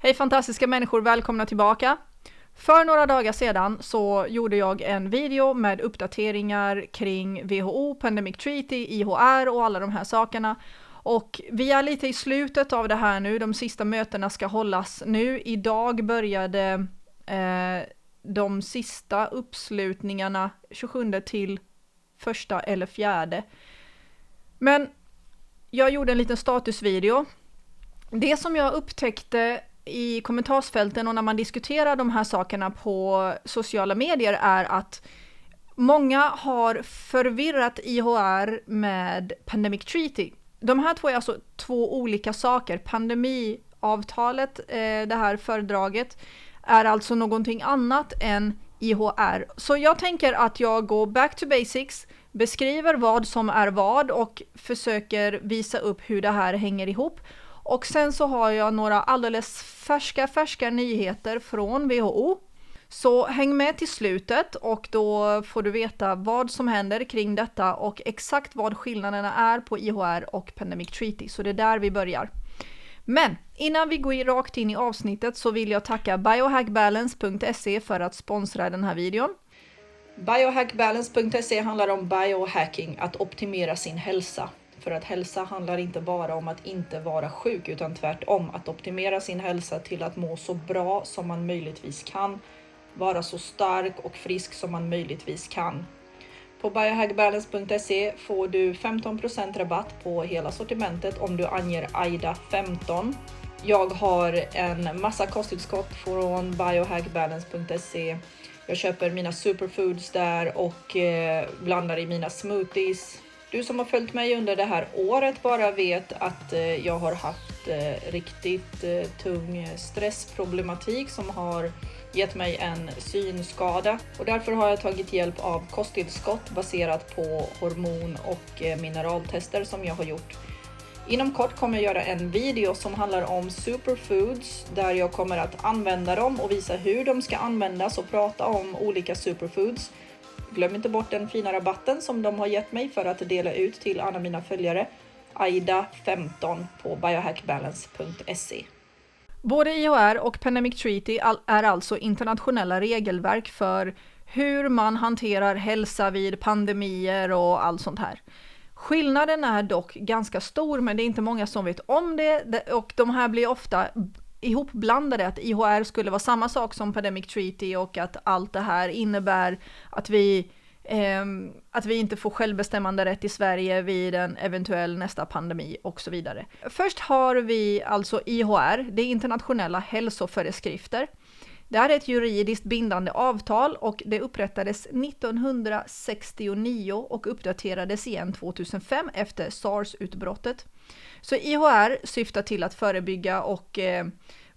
Hej fantastiska människor, välkomna tillbaka. För några dagar sedan så gjorde jag en video med uppdateringar kring WHO, Pandemic Treaty, IHR och alla de här sakerna. Och vi är lite i slutet av det här nu, de sista mötena ska hållas nu. Idag började de sista uppslutningarna 27 till 1 eller 4. Men jag gjorde en liten statusvideo. Det som jag upptäckte i kommentarsfälten och när man diskuterar de här sakerna på sociala medier är att många har förvirrat IHR med Pandemic Treaty. De här två är alltså två olika saker. Pandemiavtalet, det här föredraget, är alltså någonting annat än IHR. Så jag tänker att jag går back to basics, beskriver vad som är vad och försöker visa upp hur det här hänger ihop. Och sen så har jag några alldeles färska nyheter från WHO. Så häng med till slutet och då får du veta vad som händer kring detta och exakt vad skillnaderna är på IHR och Pandemic Treaty. Så det är där vi börjar. Men innan vi går rakt in i avsnittet så vill jag tacka biohackbalance.se för att sponsra den här videon. Biohackbalance.se handlar om biohacking, att optimera sin hälsa. För att hälsa handlar inte bara om att inte vara sjuk utan tvärtom att optimera sin hälsa till att må så bra som man möjligtvis kan. Vara så stark och frisk som man möjligtvis kan. På biohackbalance.se får du 15% rabatt på hela sortimentet om du anger AIDA15. Jag har en massa kosttillskott från biohackbalance.se. Jag köper mina superfoods där och blandar i mina smoothies. Du som har följt mig under det här året bara vet att jag har haft riktigt tung stressproblematik som har gett mig en synskada. Och därför har jag tagit hjälp av kosttillskott baserat på hormon- och mineraltester som jag har gjort. Inom kort kommer jag göra en video som handlar om superfoods där jag kommer att använda dem och visa hur de ska användas och prata om olika superfoods. Glöm inte bort den fina rabatten som de har gett mig för att dela ut till alla mina följare. AIDA15 på biohackbalance.se. Både IHR och Pandemic Treaty är alltså internationella regelverk för hur man hanterar hälsa vid pandemier och allt sånt här. Skillnaden är dock ganska stor, men det är inte många som vet om det och de här blir ofta ihopblandade, att IHR skulle vara samma sak som Pandemic Treaty och att allt det här innebär att vi inte får självbestämmande rätt i Sverige vid en eventuell nästa pandemi och så vidare. Först har vi alltså IHR, det är internationella hälsoföreskrifter. Det är ett juridiskt bindande avtal och det upprättades 1969 och uppdaterades igen 2005 efter SARS-utbrottet. Så IHR syftar till att förebygga och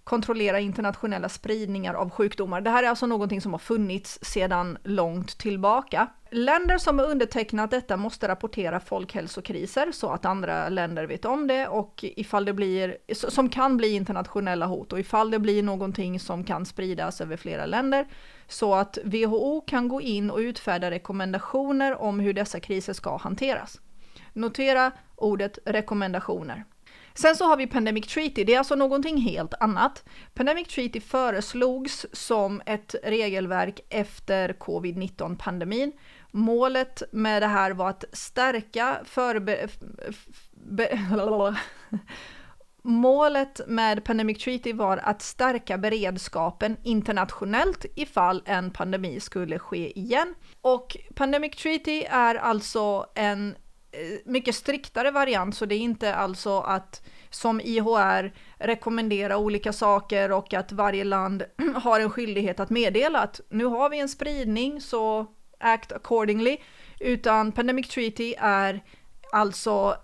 kontrollera internationella spridningar av sjukdomar. Det här är alltså någonting som har funnits sedan långt tillbaka. Länder som har undertecknat detta måste rapportera folkhälsokriser så att andra länder vet om det och ifall det blir, som kan bli internationella hot och ifall det blir någonting som kan spridas över flera länder så att WHO kan gå in och utfärda rekommendationer om hur dessa kriser ska hanteras. Notera ordet rekommendationer. Sen så har vi Pandemic Treaty, det är alltså någonting helt annat. Pandemic Treaty föreslogs som ett regelverk efter covid-19-pandemin. Målet med det här var att stärka Målet med Pandemic Treaty var att stärka beredskapen internationellt ifall en pandemi skulle ske igen. Och Pandemic Treaty är alltså en mycket striktare variant, så det är inte alltså att som IHR rekommendera olika saker och att varje land har en skyldighet att meddela att nu har vi en spridning så act accordingly, utan Pandemic Treaty är alltså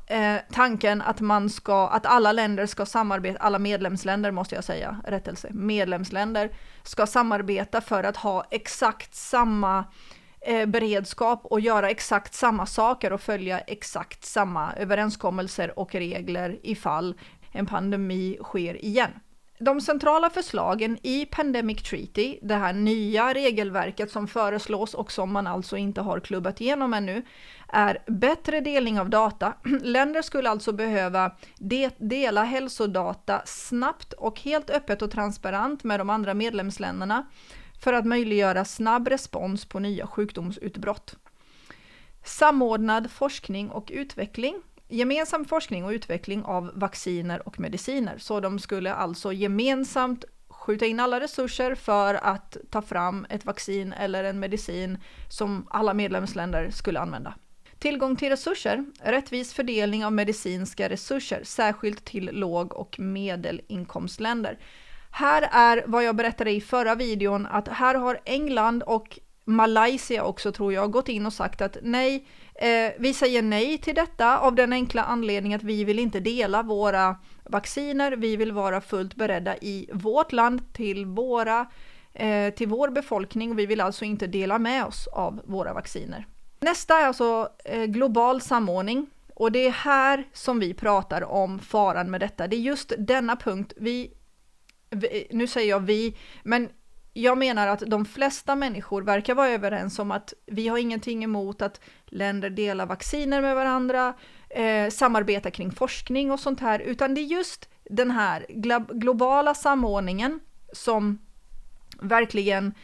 tanken att alla länder ska samarbeta, alla medlemsländer måste jag säga, medlemsländer ska samarbeta för att ha exakt samma beredskap och göra exakt samma saker och följa exakt samma överenskommelser och regler ifall en pandemi sker igen. De centrala förslagen i Pandemic Treaty, det här nya regelverket som föreslås och som man alltså inte har klubbat igenom ännu, är bättre delning av data. Länder skulle alltså behöva dela hälsodata snabbt och helt öppet och transparent med de andra medlemsländerna för att möjliggöra snabb respons på nya sjukdomsutbrott. Samordnad forskning och utveckling. Gemensam forskning och utveckling av vacciner och mediciner. Så de skulle alltså gemensamt skjuta in alla resurser för att ta fram ett vaccin eller en medicin som alla medlemsländer skulle använda. Tillgång till resurser, rättvis fördelning av medicinska resurser, särskilt till låg- och medelinkomstländer. Här är vad jag berättade i förra videon, att här har England och Malaysia också, tror jag, gått in och sagt att nej, vi säger nej till detta av den enkla anledningen att vi vill inte dela våra vacciner. Vi vill vara fullt beredda i vårt land till vår befolkning. Vi vill alltså inte dela med oss av våra vacciner. Nästa är alltså global samordning. Och det är här som vi pratar om faran med detta. Det är just denna punkt nu säger jag vi, men jag menar att de flesta människor verkar vara överens om att vi har ingenting emot att länder delar vacciner med varandra, samarbetar kring forskning och sånt här, utan det är just den här globala samordningen som verkligen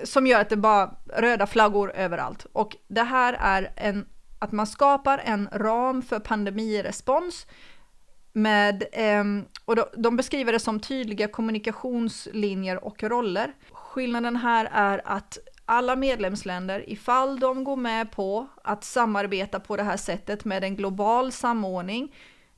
som gör att det bara röda flaggor överallt. Och det här är att man skapar en ram för pandemirespons och de beskriver det som tydliga kommunikationslinjer och roller. Skillnaden här är att alla medlemsländer, ifall de går med på att samarbeta på det här sättet med en global samordning,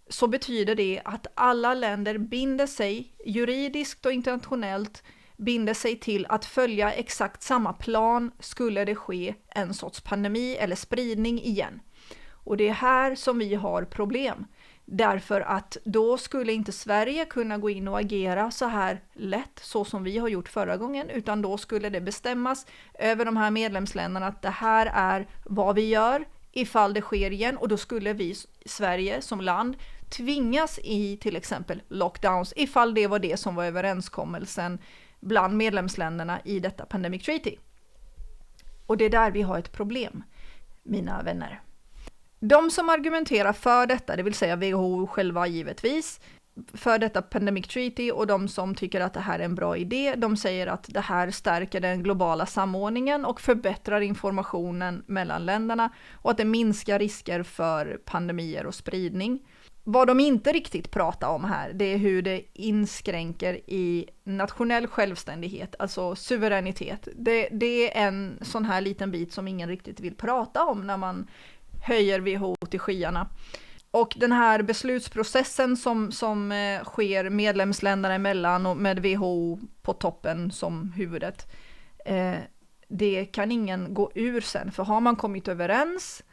så betyder det att alla länder binder sig juridiskt och internationellt binder sig till att följa exakt samma plan skulle det ske en sorts pandemi eller spridning igen. Och det är här som vi har problem. Därför att då skulle inte Sverige kunna gå in och agera så här lätt så som vi har gjort förra gången, utan då skulle det bestämmas över de här medlemsländerna att det här är vad vi gör ifall det sker igen, och då skulle vi Sverige som land tvingas i till exempel lockdowns ifall det var det som var överenskommelsen bland medlemsländerna i detta Pandemic Treaty. Och det är där vi har ett problem, mina vänner. De som argumenterar för detta, det vill säga WHO själva givetvis, för detta Pandemic Treaty, och de som tycker att det här är en bra idé, de säger att det här stärker den globala samordningen och förbättrar informationen mellan länderna och att det minskar risker för pandemier och spridning. Vad de inte riktigt pratar om här, det är hur det inskränker i nationell självständighet, alltså suveränitet. Det är en sån här liten bit som ingen riktigt vill prata om när man höjer WHO till skyarna. Och den här beslutsprocessen som sker medlemsländerna emellan och med WHO på toppen som huvudet, det kan ingen gå ur sen. För har man kommit överens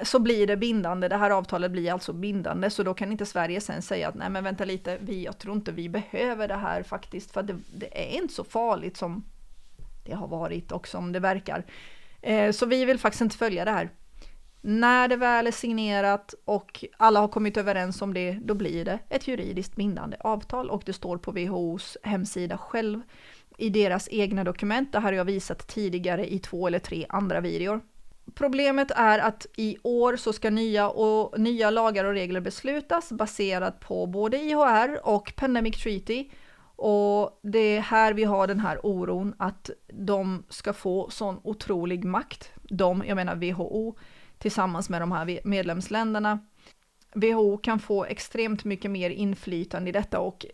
så blir det bindande. Det här avtalet blir alltså bindande, så då kan inte Sverige sen säga att nej men vänta lite, jag tror inte vi behöver det här faktiskt, för det är inte så farligt som det har varit och som det verkar. Så vi vill faktiskt inte följa det här. När det väl är signerat och alla har kommit överens om det, då blir det ett juridiskt bindande avtal, och det står på WHO:s hemsida själv i deras egna dokument. Det här har jag visat tidigare i 2 eller 3 andra videor. Problemet är att i år så ska nya lagar och regler beslutas baserat på både IHR och Pandemic Treaty, och det är här vi har den här oron att de ska få sån otrolig makt. Jag menar WHO tillsammans med de här medlemsländerna. WHO kan få extremt mycket mer inflytande i detta, och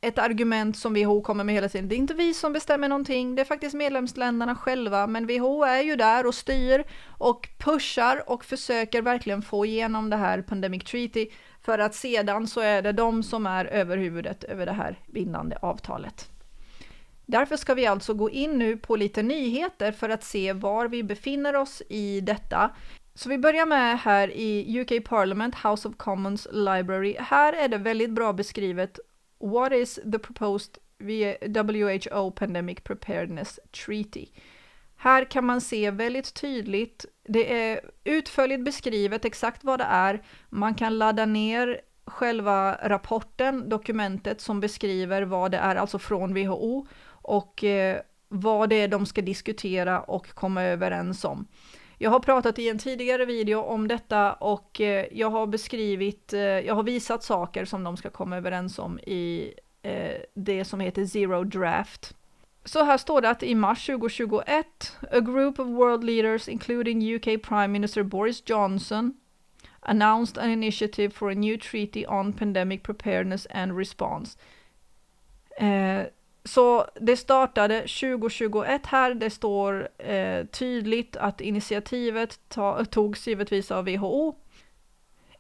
ett argument som WHO kommer med hela tiden, det är inte vi som bestämmer någonting, det är faktiskt medlemsländerna själva, men WHO är ju där och styr och pushar och försöker verkligen få igenom det här Pandemic Treaty, för att sedan så är det de som är överhuvudet över det här bindande avtalet. Därför ska vi alltså gå in nu på lite nyheter för att se var vi befinner oss i detta. Så vi börjar med här i UK Parliament, House of Commons Library. Här är det väldigt bra beskrivet. What is the proposed WHO Pandemic Preparedness Treaty? Här kan man se väldigt tydligt, det är utförligt beskrivet exakt vad det är. Man kan ladda ner själva rapporten, dokumentet som beskriver vad det är, alltså från WHO, och vad det är de ska diskutera och komma överens om. Jag har pratat i en tidigare video om detta och jag har visat saker som de ska komma överens om i det som heter Zero Draft. Så här står det att i mars 2021, a group of world leaders including UK Prime Minister Boris Johnson announced an initiative for a new treaty on pandemic preparedness and response. Så det startade 2021 här, det står tydligt att initiativet togs givetvis av WHO.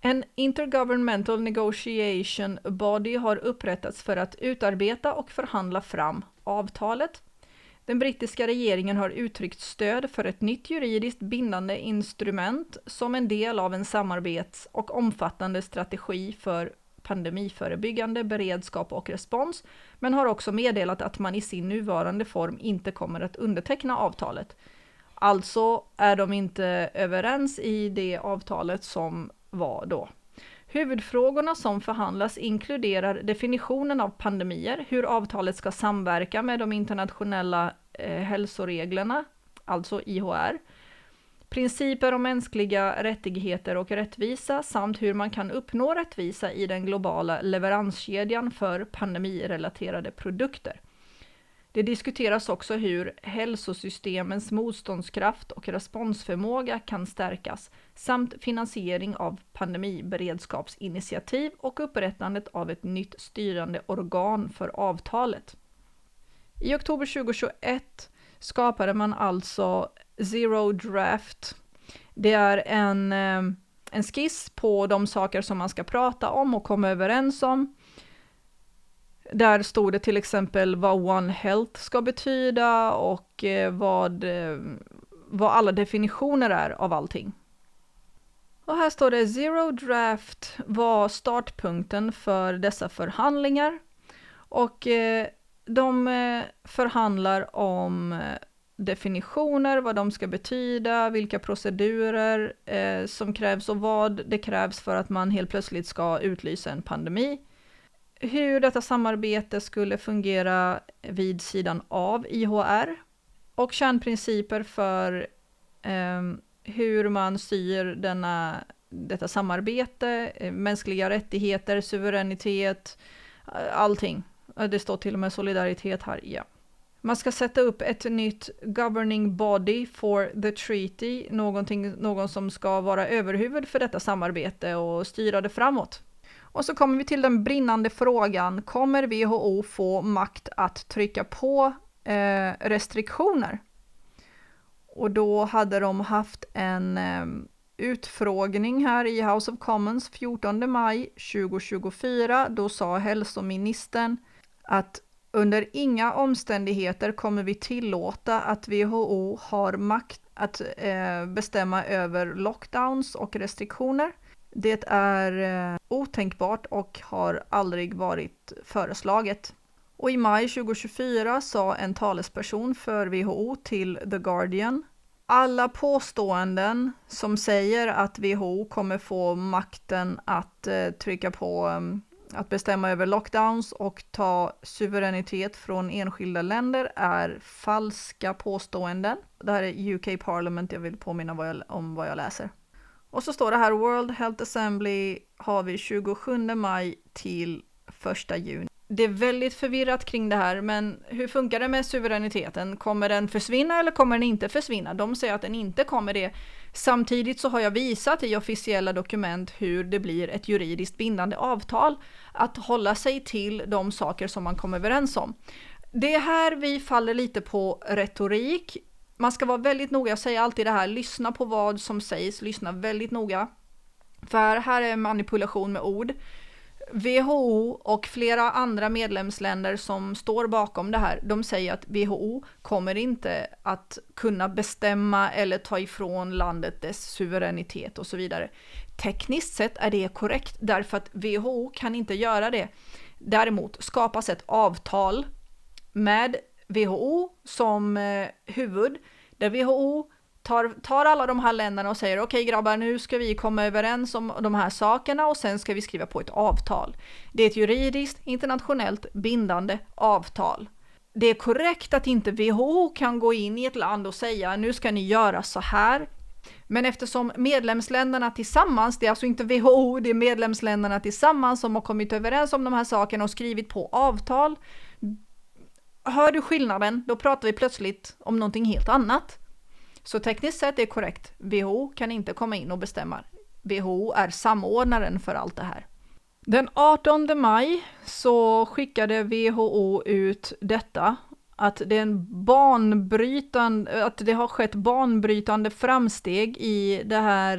En intergovernmental negotiation body har upprättats för att utarbeta och förhandla fram avtalet. Den brittiska regeringen har uttryckt stöd för ett nytt juridiskt bindande instrument som en del av en samarbets- och omfattande strategi för pandemiförebyggande, beredskap och respons, men har också meddelat att man i sin nuvarande form inte kommer att underteckna avtalet. Alltså är de inte överens i det avtalet som var då. Huvudfrågorna som förhandlas inkluderar definitionen av pandemier, hur avtalet ska samverka med de internationella hälsoreglerna, alltså IHR, principer om mänskliga rättigheter och rättvisa samt hur man kan uppnå rättvisa i den globala leveranskedjan för pandemirelaterade produkter. Det diskuteras också hur hälsosystemens motståndskraft och responsförmåga kan stärkas samt finansiering av pandemiberedskapsinitiativ och upprättandet av ett nytt styrande organ för avtalet. I oktober 2021 skapade man alltså Zero Draft. Det är en skiss på de saker som man ska prata om och komma överens om. Där stod det till exempel vad One Health ska betyda och vad alla definitioner är av allting. Och här står det Zero Draft var startpunkten för dessa förhandlingar. Och de förhandlar om definitioner, vad de ska betyda, vilka procedurer som krävs och vad det krävs för att man helt plötsligt ska utlysa en pandemi. Hur detta samarbete skulle fungera vid sidan av IHR och kärnprinciper för hur man styr detta samarbete, mänskliga rättigheter, suveränitet, allting. Det står till och med solidaritet här, ja. Man ska sätta upp ett nytt governing body for the treaty, någon som ska vara överhuvud för detta samarbete och styra det framåt. Och så kommer vi till den brinnande frågan, kommer WHO få makt att trycka på restriktioner? Och då hade de haft en utfrågning här i House of Commons 14 maj 2024. Då sa hälsoministern att under inga omständigheter kommer vi tillåta att WHO har makt att bestämma över lockdowns och restriktioner. Det är otänkbart och har aldrig varit föreslaget. Och i maj 2024 sa en talesperson för WHO till The Guardian: alla påståenden som säger att WHO kommer få makten att trycka på att bestämma över lockdowns och ta suveränitet från enskilda länder är falska påståenden. Det här är UK Parliament, jag vill påminna om vad jag läser. Och så står det här, World Health Assembly har vi 27 maj till 1 juni. Det är väldigt förvirrat kring det här, men hur funkar det med suveräniteten? Kommer den försvinna eller kommer den inte försvinna? De säger att den inte kommer det. Samtidigt så har jag visat i officiella dokument hur det blir ett juridiskt bindande avtal att hålla sig till de saker som man kommer överens om. Det är här vi faller lite på retorik. Man ska vara väldigt noga, jag säger alltid det här, lyssna på vad som sägs, lyssna väldigt noga. För här är manipulation med ord. WHO och flera andra medlemsländer som står bakom det här, de säger att WHO kommer inte att kunna bestämma eller ta ifrån landet dess suveränitet och så vidare. Tekniskt sett är det korrekt därför att WHO kan inte göra det. Däremot skapas ett avtal med WHO som huvud där WHO tar alla de här länderna och säger okej grabbar, nu ska vi komma överens om de här sakerna och sen ska vi skriva på ett avtal. Det är ett juridiskt, internationellt bindande avtal. Det är korrekt att inte WHO kan gå in i ett land och säga nu ska ni göra så här. Men eftersom medlemsländerna tillsammans, det är alltså inte WHO, det är medlemsländerna tillsammans som har kommit överens om de här sakerna och skrivit på avtal. Hör du skillnaden? Då pratar vi plötsligt om någonting helt annat. Så tekniskt sett är det korrekt. WHO kan inte komma in och bestämma. WHO är samordnaren för allt det här. Den 18 maj så skickade WHO ut detta. Att det har skett banbrytande framsteg i det här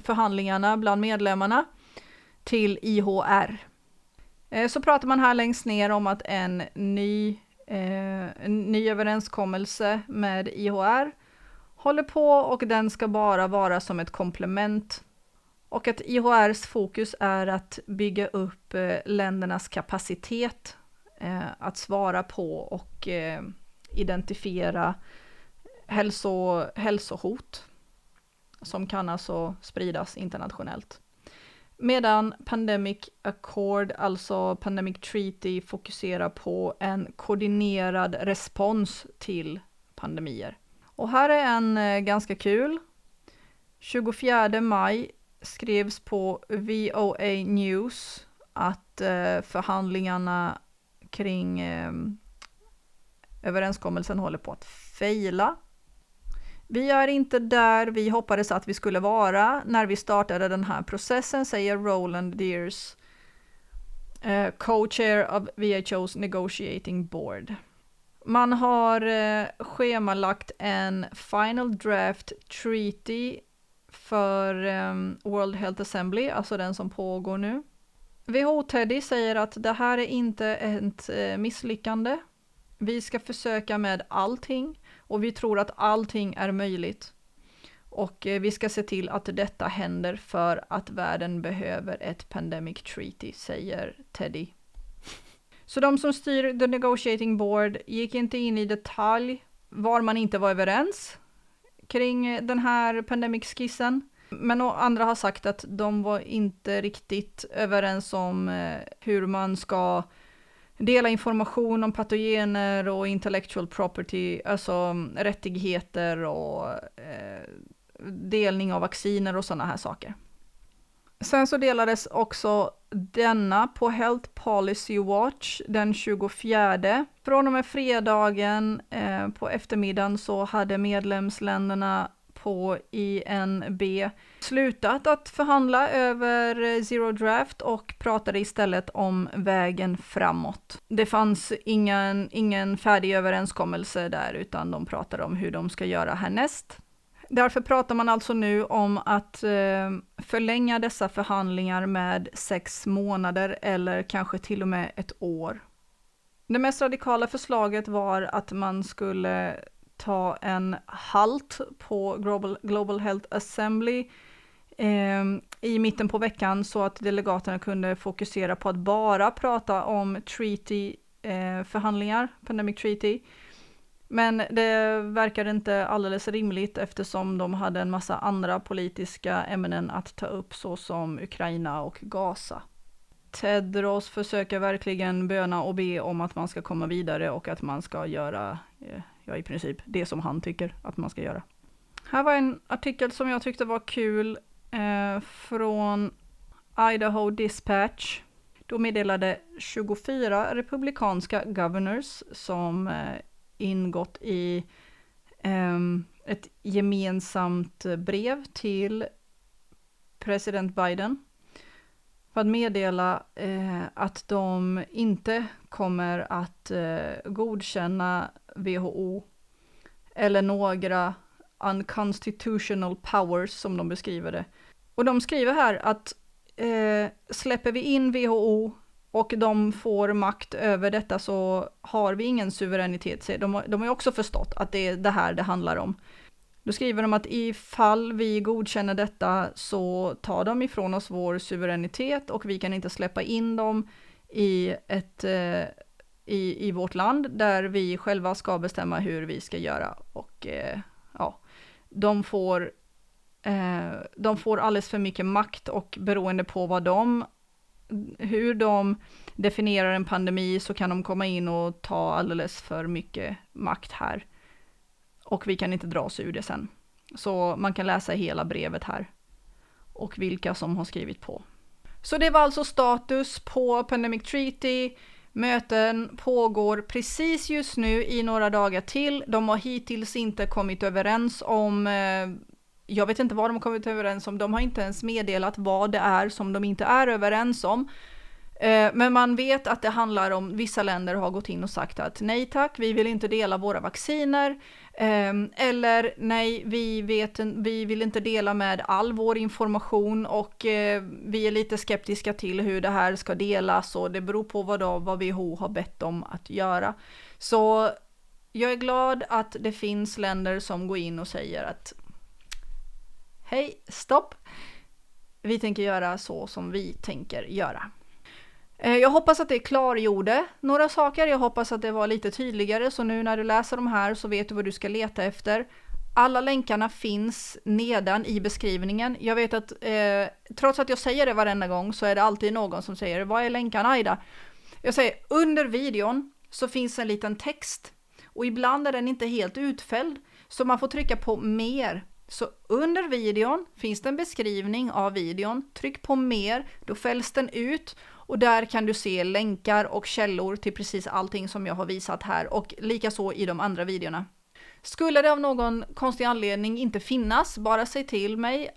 förhandlingarna bland medlemmarna till IHR. Så pratar man här längst ner om att en ny överenskommelse med IHR håller på och den ska bara vara som ett komplement. Och att IHRs fokus är att bygga upp ländernas kapacitet att svara på och identifiera hälsohot som kan alltså spridas internationellt. Medan Pandemic Accord, alltså Pandemic Treaty, fokuserar på en koordinerad respons till pandemier. Och här är en ganska kul. 24 maj skrevs på VOA News att förhandlingarna kring överenskommelsen håller på att fejla. Vi är inte där vi hoppades att vi skulle vara när vi startade den här processen, säger Roland Deers, co-chair of WHO's negotiating board. Man har schemalagt en final draft treaty för World Health Assembly, alltså den som pågår nu. WHO Teddy säger att det här är inte ett misslyckande. Vi ska försöka med allting och vi tror att allting är möjligt. Och vi ska se till att detta händer för att världen behöver ett pandemic treaty, säger Teddy. Så de som styr the negotiating board gick inte in i detalj var man inte var överens kring den här pandemic-skissen. Men andra har sagt att de var inte riktigt överens om hur man ska dela information om patogener och intellectual property, alltså rättigheter och delning av vacciner och sådana här saker. Sen så delades också denna på Health Policy Watch den 24. Från och med fredagen på eftermiddagen så hade medlemsländerna på INB slutat att förhandla över Zero Draft och pratade istället om vägen framåt. Det fanns ingen färdig överenskommelse där utan de pratade om hur de ska göra härnäst. Därför pratar man alltså nu om att förlänga dessa förhandlingar med 6 månader eller kanske till och med ett år. Det mest radikala förslaget var att man skulle ta en halt på Global Health Assembly i mitten på veckan så att delegaterna kunde fokusera på att bara prata om treaty-förhandlingar, Pandemic Treaty. Men det verkar inte alldeles rimligt eftersom de hade en massa andra politiska ämnen att ta upp såsom Ukraina och Gaza. Tedros försöker verkligen böna och be om att man ska komma vidare och att man ska göra i princip det som han tycker att man ska göra. Här var en artikel som jag tyckte var kul från Idaho Dispatch. Då meddelade 24 republikanska governors som ingått i ett gemensamt brev till president Biden för att meddela att de inte kommer att godkänna WHO eller några unconstitutional powers som de beskriver det. Och de skriver här att släpper vi in WHO och de får makt över detta så har vi ingen suveränitet. De har ju också förstått att det är det här det handlar om. Då skriver de att ifall vi godkänner detta så tar de ifrån oss vår suveränitet och vi kan inte släppa in dem i vårt land där vi själva ska bestämma hur vi ska göra. Och ja, de får alldeles för mycket makt, och beroende på hur de definierar en pandemi så kan de komma in och ta alldeles för mycket makt här. Och vi kan inte dra oss ur det sen. Så man kan läsa hela brevet här och vilka som har skrivit på. Så det var alltså status på Pandemic Treaty. Möten pågår precis just nu i några dagar till. De har hittills inte kommit överens om, jag vet inte vad de har kommit överens om. De har inte ens meddelat vad det är som de inte är överens om. Men man vet att det handlar om, vissa länder har gått in och sagt att nej tack, vi vill inte dela våra vacciner. Eller nej, vi vill inte dela med all vår information, och vi är lite skeptiska till hur det här ska delas, och det beror på vad WHO har bett dem att göra. Så jag är glad att det finns länder som går in och säger att hej, stopp, vi tänker göra så som vi tänker göra. Jag hoppas att det klargjorde några saker. Jag hoppas att det var lite tydligare, så nu när du läser de här så vet du vad du ska leta efter. Alla länkarna finns nedan i beskrivningen. Jag vet att trots att jag säger det varenda gång så är det alltid någon som säger, vad är länkarna, Aida? Jag säger, under videon så finns en liten text, och ibland är den inte helt utfälld, så man får trycka på mer. Så under videon finns det en beskrivning av videon. Tryck på mer, då fälls den ut. Och där kan du se länkar och källor till precis allting som jag har visat här. Och likaså i de andra videorna. Skulle det av någon konstig anledning inte finnas, bara säg till mig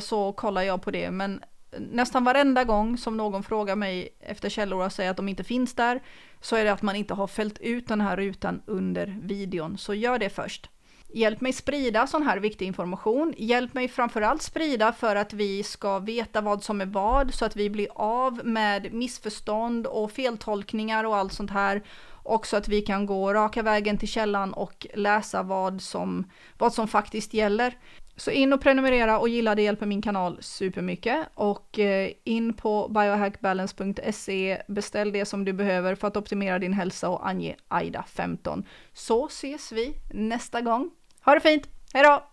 så kollar jag på det. Men nästan varenda gång som någon frågar mig efter källor och säger att de inte finns där, så är det att man inte har fällt ut den här rutan under videon. Så gör det först. Hjälp mig sprida sån här viktig information. Hjälp mig framförallt sprida för att vi ska veta vad som är vad, så att vi blir av med missförstånd och feltolkningar och allt sånt här. Och så att vi kan gå raka vägen till källan och läsa vad som faktiskt gäller. Så in och prenumerera och gilla, det hjälper min kanal supermycket. Och in på biohackbalance.se, beställ det som du behöver för att optimera din hälsa och ange AIDA 15. Så ses vi nästa gång. Ha det fint, hej då!